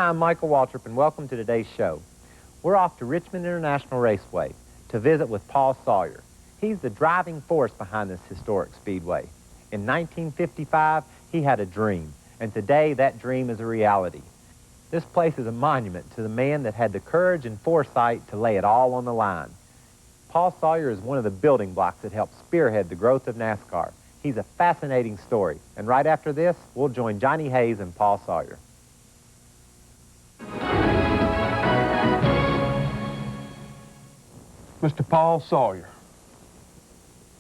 Hi, I'm Michael Waltrip, and welcome to today's show. We're off to Richmond International Raceway to visit with Paul Sawyer. He's the driving force behind this historic speedway. In 1955, he had a dream, and today that dream is a reality. This place is a monument to the man that had the courage and foresight to lay it all on the line. Paul Sawyer is one of the building blocks that helped spearhead the growth of NASCAR. He's a fascinating story, and right after this, we'll join Johnny Hayes and Paul Sawyer. Mr. Paul Sawyer,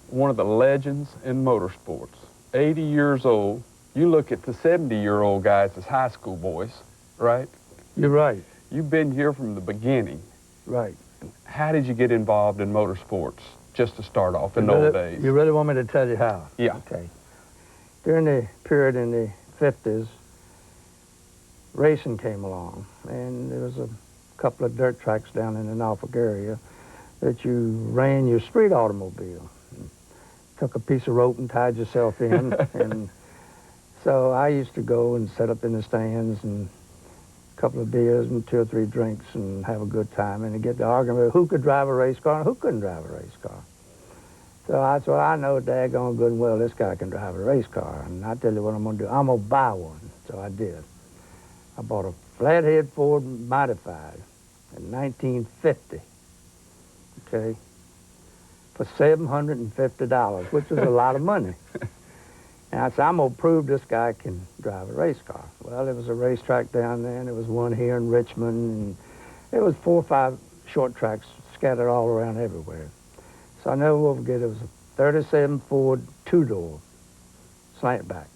one of the legends in motorsports, 80 years old. You look at the 70-year-old guys as high school boys, right? You're right. You've been here from the beginning. Right. How did you get involved in motorsports, just to start off, in the old days? You really want me to tell you how? Yeah. Okay. During the period in the 50s, racing came along, and there was a couple of dirt tracks down in the Norfolk area that you ran your street automobile. Took a piece of rope and tied yourself in. And so I used to go and set up in the stands and a couple of beers and 2 or 3 drinks and have a good time and get the argument who could drive a race car and who couldn't drive a race car. So I thought, I know daggone good and well this guy can drive a race car, and I tell you what I'm going to do. I'm going to buy one. So I did. I bought a flathead Ford Modified in 1950. Okay, for $750, which was a lot of money. And I said, I'm going to prove this guy can drive a race car. Well, there was a racetrack down there, and there was one here in Richmond, and there was 4 or 5 short tracks scattered all around everywhere. So I never will forget, it was a 37 Ford 2-door, slant back.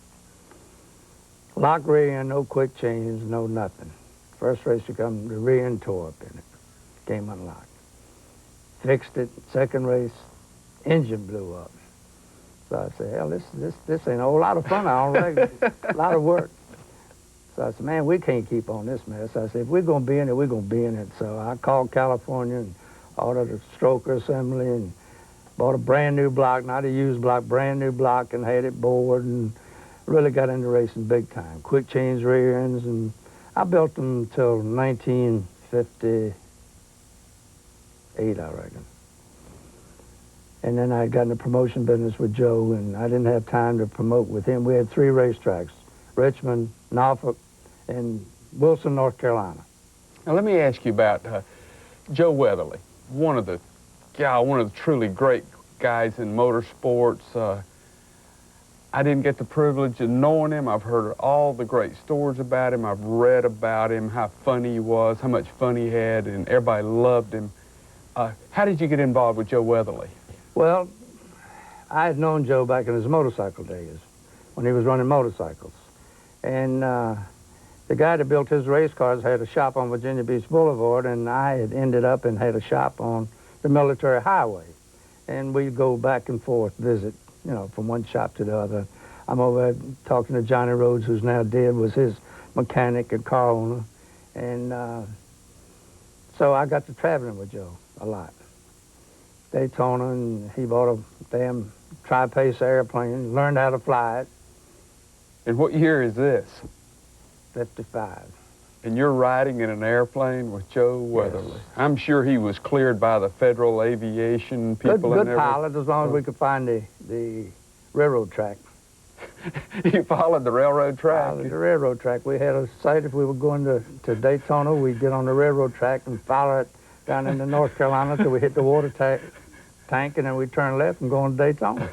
Lock rear end, no quick change, no nothing. First race to come, the rear end tore up in it. Came unlocked. Fixed it. Second race, engine blew up. So I said, hell, this ain't a whole lot of fun, I don't reckon. A lot of work. So I said, man, we can't keep on this mess. I said, if we're going to be in it, we're going to be in it. So I called California and ordered a stroker assembly and bought a brand new block, not a used block, brand new block, and had it bored and really got into racing big time. Quick change rear ends, and I built them until 1958, I reckon. And then I got in the promotion business with Joe, and I didn't have time to promote with him. We had 3 racetracks, Richmond, Norfolk, and Wilson, North Carolina. Now let me ask you about Joe Weatherly, one of the truly great guys in motorsports. I didn't get the privilege of knowing him. I've heard all the great stories about him. I've read about him, how funny he was, how much fun he had, and everybody loved him. How did you get involved with Joe Weatherly? Well, I had known Joe back in his motorcycle days, when he was running motorcycles. And the guy that built his race cars had a shop on Virginia Beach Boulevard, and I had ended up and had a shop on the Military Highway. And we'd go back and forth, visit, you know, from one shop to the other. I'm over there talking to Johnny Rhodes, who's now dead, was his mechanic and car owner. And so I got to traveling with Joe a lot. Daytona, and he bought a damn tri-pace airplane, learned how to fly it. And what year is this? 55. And you're riding in an airplane with Joe Weatherly. Yes. I'm sure he was cleared by the Federal Aviation people. Good pilot, as long as we could find the railroad track. You followed the railroad track? The railroad track. We had a site, if we were going to Daytona, we'd get on the railroad track and follow it down into North Carolina till we hit the water tank, and then we'd turn left and go on to Daytona.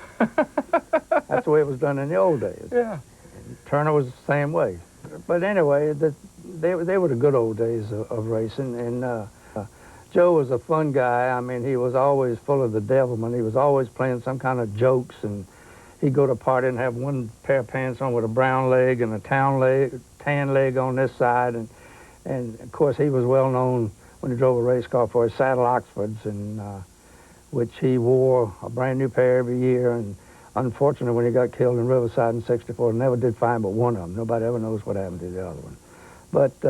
That's the way it was done in the old days. Yeah. And Turner was the same way. But anyway, they were the good old days of racing, and Joe was a fun guy. I mean, he was always full of the devilment. He was always playing some kind of jokes, and he'd go to a party and have one pair of pants on with a brown leg and a tan leg on this side, and of course he was well known when he drove a race car for his saddle Oxfords, and which he wore a brand new pair every year. And unfortunately, when he got killed in Riverside in '64, never did find but one of them. Nobody ever knows what happened to the other one. But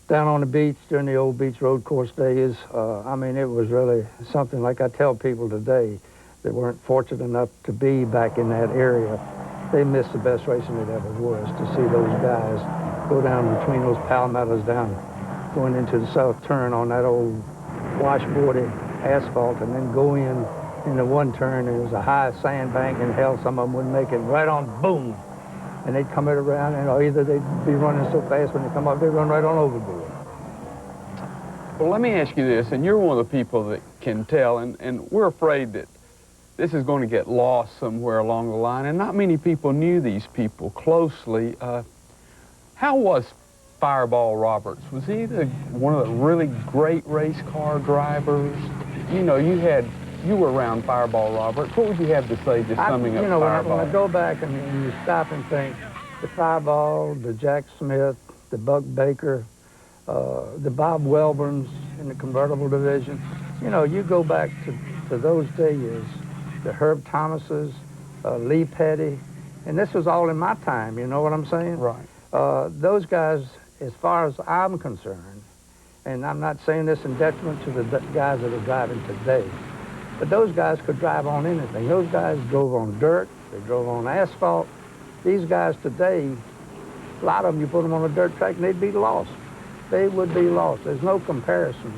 down on the beach during the old beach road course days, I mean, it was really something like I tell people today that weren't fortunate enough to be back in that area. they missed the best racing it ever was, to see those guys go down between those palmettos down, going into the south turn on that old washboarded asphalt, and then go in the one turn. There was a high sandbank, and hell, some of them wouldn't make it. Right on, boom, and they'd come it around, and either they'd be running so fast when they come up, they'd run right on overboard. Well, let me ask you this, and you're one of the people that can tell, and we're afraid that this is going to get lost somewhere along the line, and not many people knew these people closely. How was Fireball Roberts? Was he one of the really great race car drivers? You know, you were around Fireball Roberts. What would you have to say, just summing up Fireball? When I go back and you stop and think, the Fireball, the Jack Smith, the Buck Baker, the Bob Welburns in the convertible division, you know, you go back to those days, the Herb Thomases, Lee Petty, and this was all in my time, you know what I'm saying? Right. Those guys, as far as I'm concerned, and I'm not saying this in detriment to the guys that are driving today, but those guys could drive on anything. Those guys drove on dirt, they drove on asphalt. These guys today, a lot of them, you put them on a dirt track and they'd be lost. They would be lost. There's no comparison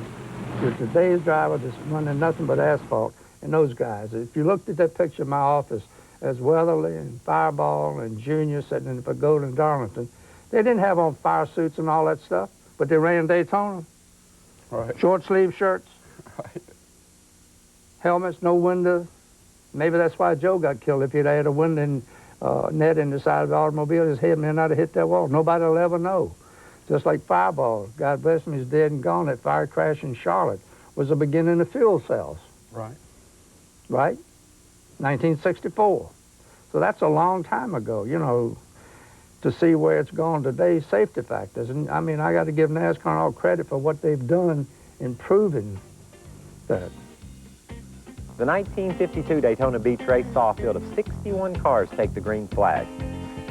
to today's driver that's running nothing but asphalt and those guys. If you looked at that picture in my office, as Weatherly and Fireball and Junior sitting in the Pagoda in Darlington, they didn't have on fire suits and all that stuff, but they ran Daytona. Right. Short sleeve shirts. Right. Helmets, no window. Maybe that's why Joe got killed. If he'd had a window and net in the side of the automobile, his head may not have hit that wall. Nobody will ever know. Just like Fireball, God bless him, he's dead and gone. That fire crash in Charlotte was the beginning of fuel cells. Right. Right? 1964. So that's a long time ago, you know, to see where it's gone today, safety factors. And I mean, I got to give NASCAR all credit for what they've done in proving that. The 1952 Daytona Beach race saw a field of 61 cars take the green flag.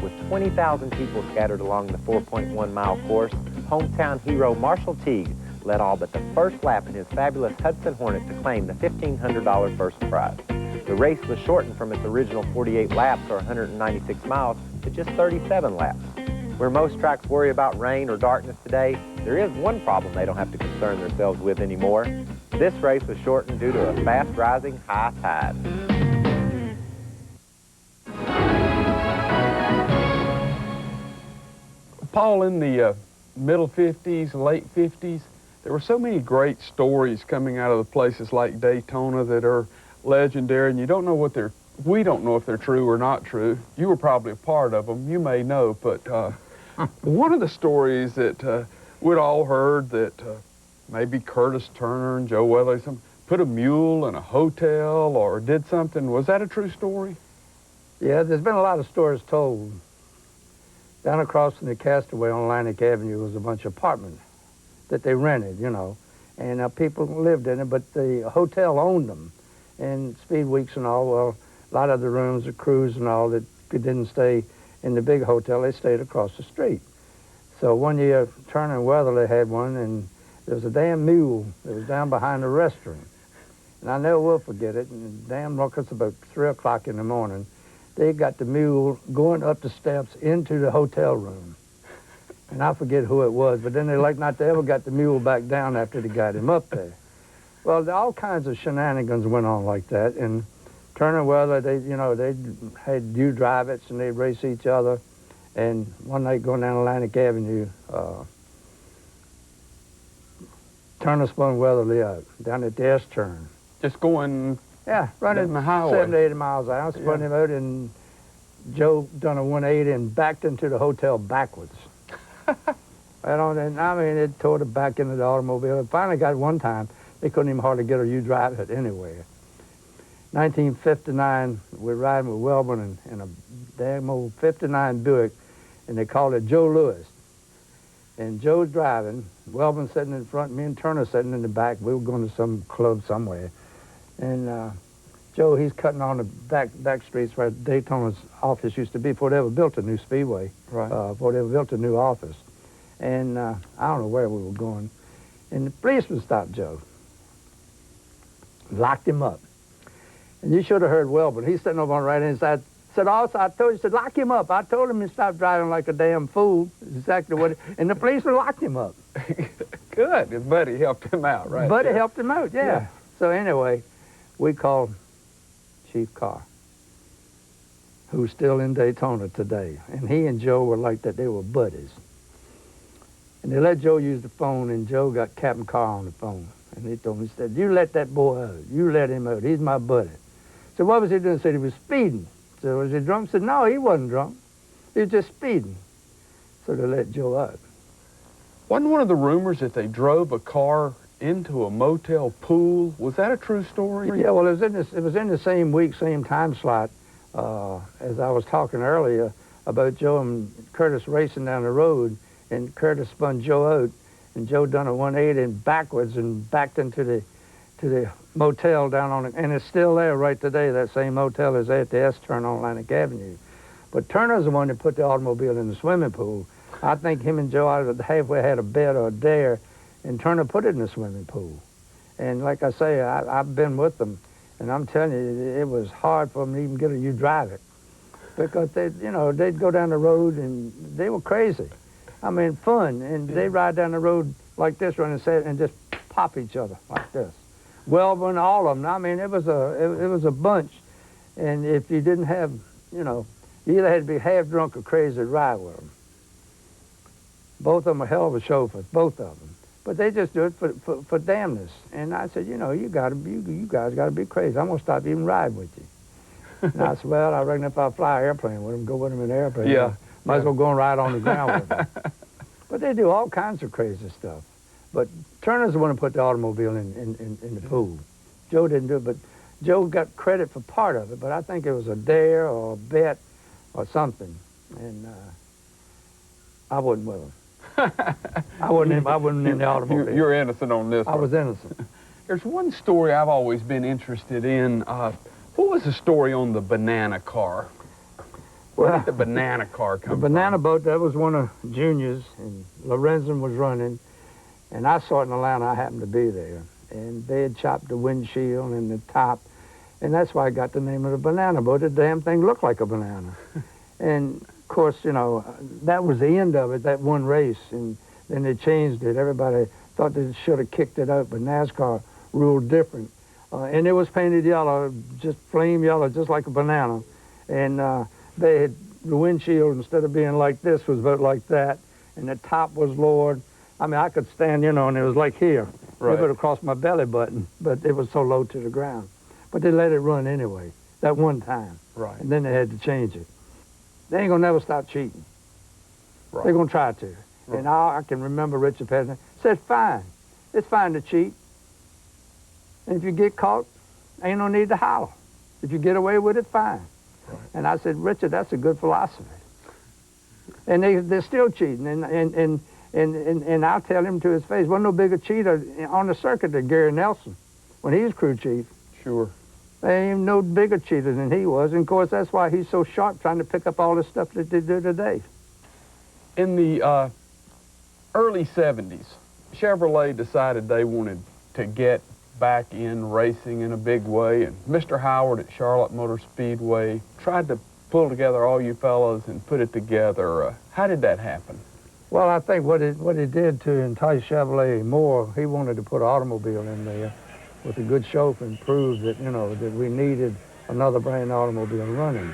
With 20,000 people scattered along the 4.1-mile course, hometown hero Marshall Teague led all but the first lap in his fabulous Hudson Hornet to claim the $1,500 first prize. The race was shortened from its original 48 laps, or 196 miles, to just 37 laps. Where most tracks worry about rain or darkness today, there is one problem they don't have to concern themselves with anymore. This race was shortened due to a fast-rising high tide. Paul, in the middle 50s, late 50s, there were so many great stories coming out of the places like Daytona that are legendary, and you don't know we don't know if they're true or not true. You were probably a part of them. You may know, but one of the stories that we'd all heard that maybe Curtis Turner and Joe Weatherly put a mule in a hotel or did something. Was that a true story? Yeah, there's been a lot of stories told. Down across from the Castaway on Atlantic Avenue was a bunch of apartments that they rented, you know, and people lived in it, but the hotel owned them. And Speed Weeks and all, well, a lot of the rooms, the crews and all that didn't stay in the big hotel, they stayed across the street. So one year, Turner and Weatherly had one, and there was a damn mule that was down behind the restaurant. And I never will forget it, and the damn ruckus about 3 o'clock in the morning, they got the mule going up the steps into the hotel room. And I forget who it was, but then they like not to ever got the mule back down after they got him up there. Well, all kinds of shenanigans went on like that, and Turner and Weatherly, they had you drive it, and they'd race each other. And one night going down Atlantic Avenue, Turner spun Weatherly out down at the S-turn. Just going... Yeah, running the highway. 70, 80 miles an hour, spun him out, and Joe done a 180 and backed into the hotel backwards. And I mean, it tore the back into the automobile. It finally got one time, they couldn't even hardly get a you drive it anywhere. 1959, we're riding with Welburn in a damn old 59 Buick, and they called it Joe Lewis. And Joe's driving, Welburn sitting in front, me and Turner sitting in the back. We were going to some club somewhere. And Joe, he's cutting on the back streets where Daytona's office used to be before they ever built a new speedway, right. Before they ever built a new office. And I don't know where we were going. And the policeman stopped Joe, locked him up. And you should have heard Welburn. He's sitting over on the right-hand side Said, also, I told you, said, lock him up. I told him to stop driving like a damn fool. Exactly what, and the policeman locked him up. Good. His buddy helped him out, right? Buddy there. helped him out, yeah. So anyway, we called Chief Carr, who's still in Daytona today. And he and Joe were like that. They were buddies. And they let Joe use the phone, and Joe got Captain Carr on the phone. And he told me, he said, you let that boy out. You let him out. He's my buddy. So what was he doing? He said he was speeding. So was he drunk? I said, no, he wasn't drunk. He was just speeding. So they let Joe out. Wasn't one of the rumors that they drove a car into a motel pool? Was that a true story? Yeah, well, it was in the same week, same time slot, as I was talking earlier about Joe and Curtis racing down the road, and Curtis spun Joe out, and Joe done a 180 and backwards and backed into the motel down on it, and it's still there right today. That same motel is there at the S-turn on Atlantic Avenue. But Turner's the one that put the automobile in the swimming pool. I think him and Joe halfway had a bet or a dare, and Turner put it in the swimming pool. And like I say, I've been with them, and I'm telling you, it was hard for them to even get you drive it, because they'd go down the road and they were crazy. I mean, fun, and they'd ride down the road like this, running set, and just pop each other like this. Welborn, all of them. I mean, it was a bunch, and if you didn't have, you either had to be half drunk or crazy to ride with them. Both of them were hell of a chauffeurs, both of them. But they just do it for damnness. And I said, you guys got to be crazy. I'm going to stop even riding with you. And I said, well, I reckon if I fly an airplane with them, go with them in the airplane, might as well go and ride on the ground with them. But they do all kinds of crazy stuff. But Turner's the one who put the automobile in the pool. Joe didn't do it, but Joe got credit for part of it, but I think it was a dare or a bet or something. And I wasn't with him. I wasn't in the automobile. You're innocent on this I was innocent. There's one story I've always been interested in. What was the story on the banana car? Where did the banana car come from? The banana boat, that was one of Junior's, and Lorenzen was running, and I saw it in Atlanta. I happened to be there. And they had chopped the windshield and the top, and that's why I got the name of the banana boat. The damn thing looked like a banana. And of course, that was the end of it, that one race, and then they changed it. Everybody thought they should have kicked it out, but NASCAR ruled different. And it was painted yellow, just flame yellow, just like a banana. And they had the windshield, instead of being like this, was about like that, and the top was lowered. I mean, I could stand, and it was like here. Right. It would have crossed my belly button, but it was so low to the ground. But they let it run anyway, that one time. Right. And then they had to change it. They ain't gonna never stop cheating. Right. They're gonna try to. Right. And I can remember Richard Pettigrew said, fine, it's fine to cheat. And if you get caught, ain't no need to holler. If you get away with it, fine. Right. And I said, Richard, that's a good philosophy. And they're still cheating, and I'll tell him to his face, wasn't no bigger cheater on the circuit than Gary Nelson when he was crew chief. Sure. There ain't no bigger cheater than he was, and of course that's why he's so sharp trying to pick up all the stuff that they do today. In the early 70s, Chevrolet decided they wanted to get back in racing in a big way, and Mr. Howard at Charlotte Motor Speedway tried to pull together all you fellows and put it together. How did that happen? Well, I think what he did to entice Chevrolet more, he wanted to put an automobile in there with a good chauffeur and prove that, that we needed another brand automobile running.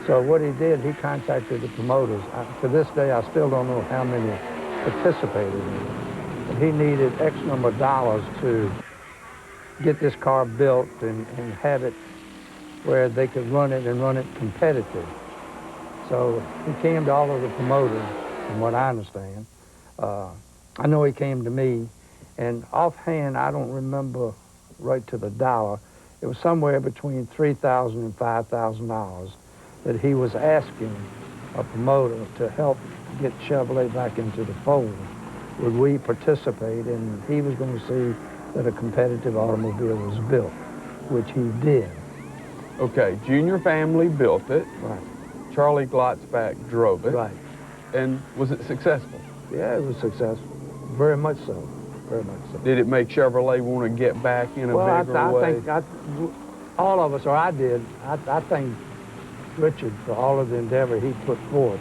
So what he did, he contacted the promoters. To this day, I still don't know how many participated in it. But he needed X number of dollars to get this car built and have it where they could run it and run it competitive. So he came to all of the promoters, from what I understand. I know he came to me, and offhand, I don't remember right to the dollar. It was somewhere between $3,000 and $5,000 that he was asking a promoter to help get Chevrolet back into the fold. Would we participate? And he was going to see that a competitive automobile was built, which he did. Okay, Junior family built it. Right. Charlie Glotzback drove it. Right. And was it successful? Yeah, it was successful. Very much so. Very much so. Did it make Chevrolet want to get back in a bigger way? I think all of us, or I did, I think Richard for all of the endeavor he put forth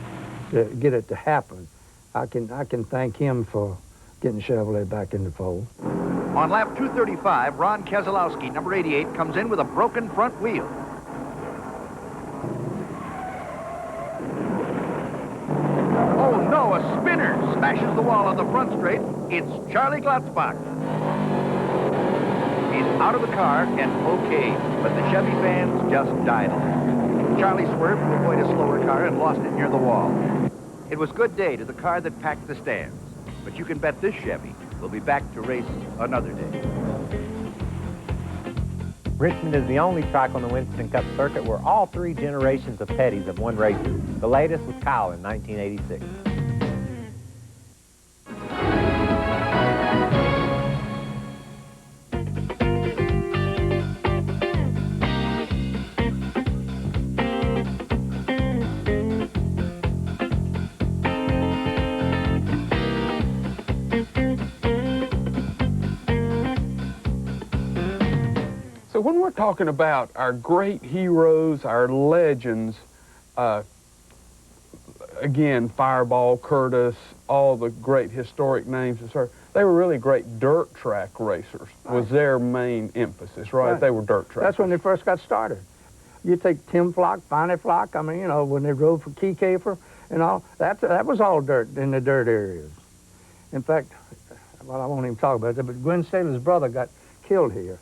to get it to happen. I can thank him for getting Chevrolet back in the fold. On lap 235, Ron Keselowski, number 88, comes in with a broken front wheel. Oh no, a spinner smashes the wall on the front straight. It's Charlie Glotzbach. He's out of the car and okay, but the Chevy fans just died on him. Charlie swerved to avoid a slower car and lost it near the wall. It was good day to the car that packed the stands, but you can bet this Chevy will be back to race another day. Richmond is the only track on the Winston Cup circuit where all three generations of Petties have won races. The latest was Kyle in 1986. So when we're talking about our great heroes, our legends, again, Fireball, Curtis, all the great historic names, they were really great dirt track racers, was their main emphasis, right? They were dirt track. That's when they first got started. You take Tim Flock, Bonnie Flock, I mean, you know, when they drove for Key Kafer and all, that was all dirt in the dirt areas. In fact, well, I won't even talk about it, but Gwen Staley's brother got killed here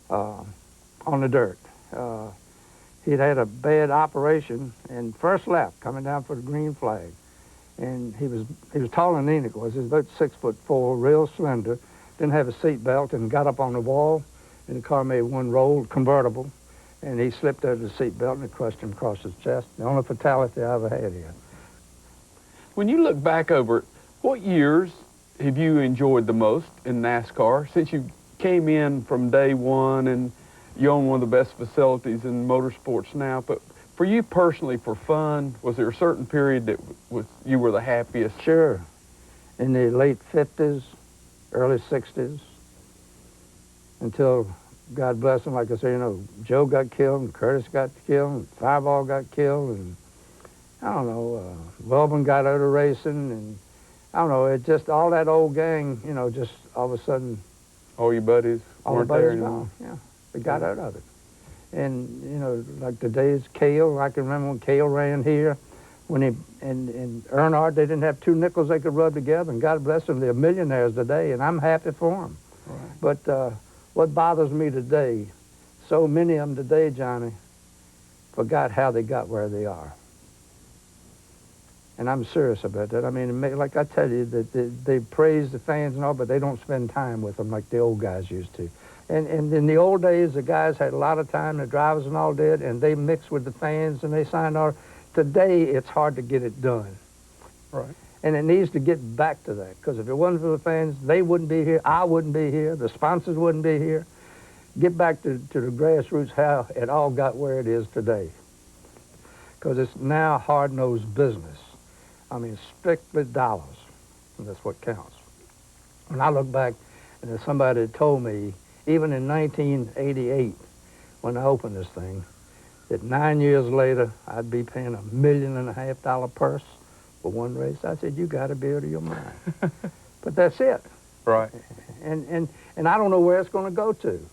on the dirt. He'd had a bad operation and first lap coming down for the green flag. And he was taller than Enoch was. He was about 6'4", real slender, didn't have a seat belt and got up on the wall and the car made one roll, convertible, and he slipped out of the seat belt and it crushed him across his chest. The only fatality I ever had here. When you look back over it, what years have you enjoyed the most in NASCAR since you came in from day one and you own one of the best facilities in motorsports now? But for you personally, for fun, was there a certain period that you were the happiest? Sure. In the late 50s, early 60s, until, God bless him, like I say, you know, Joe got killed and Curtis got killed and Fireball got killed and, I don't know, Welborn got out of racing and, I don't know, it just, all that old gang, you know, just all of a sudden. All your buddies weren't there anymore? Yeah, they got out of it. And, you know, like the days Cale, I can remember when Cale ran here, when he, and Earnhardt, they didn't have two nickels they could rub together, and God bless them, they're millionaires today, and I'm happy for them. Right. But what bothers me today, so many of them today, Johnny, forgot how they got where they are. And I'm serious about that. I mean, like I tell you, that they praise the fans and all, but they don't spend time with them like the old guys used to. And in the old days, the guys had a lot of time, the drivers and all did, and they mixed with the fans and they signed on. Today, it's hard to get it done. Right. And it needs to get back to that, because if it wasn't for the fans, they wouldn't be here, I wouldn't be here, the sponsors wouldn't be here. Get back to the grassroots, how it all got where it is today. Because it's now hard-nosed business. I mean, strictly dollars, and that's what counts. When I look back, and there's somebody that told me, even in 1988, when I opened this thing, that 9 years later, I'd be paying $1.5 million purse for one race. I said, you got to be out of your mind. But that's it. Right. And I don't know where it's going to go to.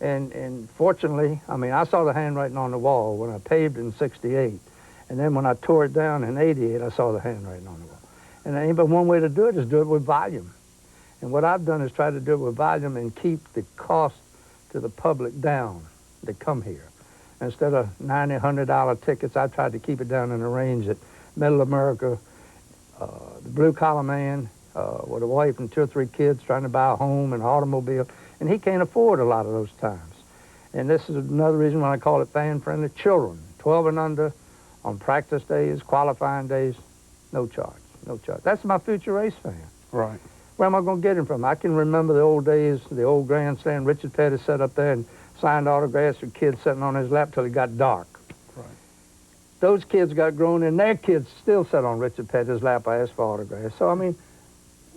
And fortunately, I mean, I saw the handwriting on the wall when I paved in '68. And then when I tore it down in '88, I saw the handwriting on the wall. And there ain't but one way to do it is do it with volume. And what I've done is try to do it with volume and keep the cost to the public down that come here. Instead of $90, $100 tickets, I tried to keep it down in the range that Middle America, the blue-collar man with a wife and 2 or 3 kids trying to buy a home and an automobile, and he can't afford a lot of those times. And this is another reason why I call it fan-friendly. Children, 12 and under, on practice days, qualifying days, no charge, no charge. That's my future race fan. Right. Where am I going to get him from? I can remember the old days, the old grandstand. Richard Petty sat up there and signed autographs with kids sitting on his lap till it got dark. Right. Those kids got grown, and their kids still sat on Richard Petty's lap. I asked for autographs. So, I mean,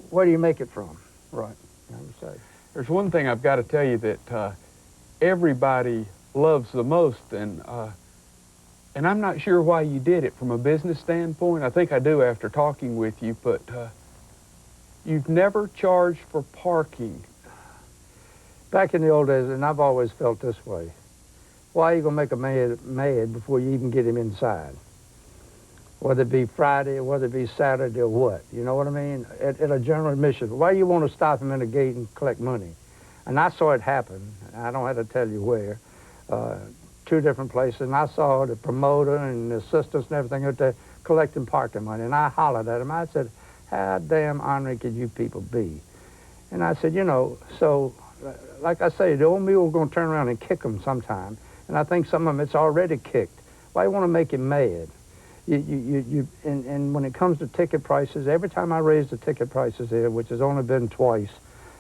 where do you make it from? Right. I'm sorry. There's one thing I've got to tell you that everybody loves the most, and And I'm not sure why you did it from a business standpoint. I think I do after talking with you, but you've never charged for parking. Back in the old days, and I've always felt this way, why are you going to make a man mad before you even get him inside? Whether it be Friday or whether it be Saturday or what, you know what I mean? At a general admission, why you want to stop him in the gate and collect money? And I saw it happen. I don't have to tell you where. 2 different places, and I saw the promoter and the assistants and everything out there collecting parking money. And I hollered at him. I said, how damn ornery could you people be? And I said, you know, so, like I say, the old mule going to turn around and kick them sometime. And I think some of them it's already kicked. Why you want to make him mad? And when it comes to ticket prices, every time I raised the ticket prices here, which has only been twice,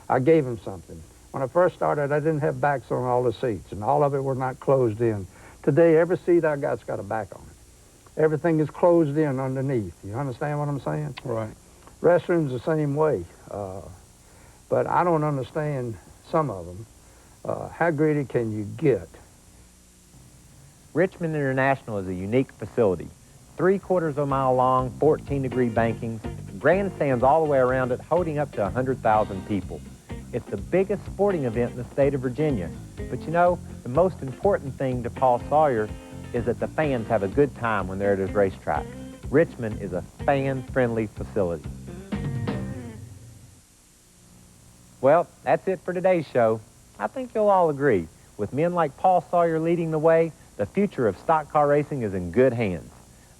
I gave him something. When I first started, I didn't have backs on all the seats, and all of it were not closed in. Today, every seat I got's got a back on it. Everything is closed in underneath. You understand what I'm saying? Right. Restrooms the same way. But I don't understand some of them. How greedy can you get? Richmond International is a unique facility. 3/4 of a mile long, 14-degree bankings, grandstands all the way around it, holding up to 100,000 people. It's the biggest sporting event in the state of Virginia. But you know, the most important thing to Paul Sawyer is that the fans have a good time when they're at his racetrack. Richmond is a fan-friendly facility. Well, that's it for today's show. I think you'll all agree, with men like Paul Sawyer leading the way, the future of stock car racing is in good hands.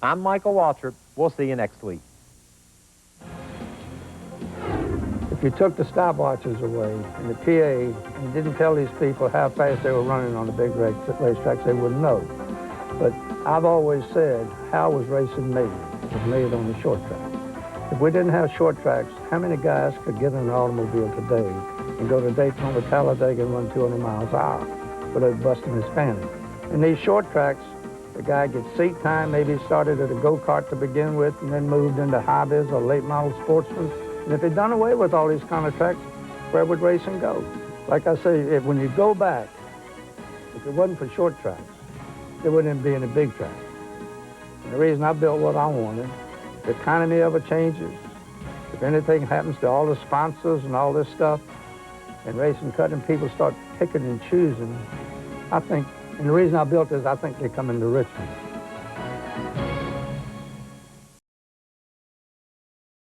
I'm Michael Waltrip. We'll see you next week. If you took the stopwatches away and the PA and didn't tell these people how fast they were running on the big racetracks, they wouldn't know. But I've always said, how was racing made? It was made on the short track. If we didn't have short tracks, how many guys could get in an automobile today and go to Daytona, Talladega and run 200 miles an hour without busting his fanny? In these short tracks, the guy gets seat time. Maybe he started at a go-kart to begin with and then moved into high-vis or late model sportsman. And if they'd done away with all these kind of tracks, where would racing go? Like I say, when you go back, if it wasn't for short tracks, there wouldn't be any big tracks. And the reason I built what I wanted, the economy ever changes, if anything happens to all the sponsors and all this stuff, and racing cutting, people start picking and choosing, I think, and the reason I built this, I think they come into Richmond.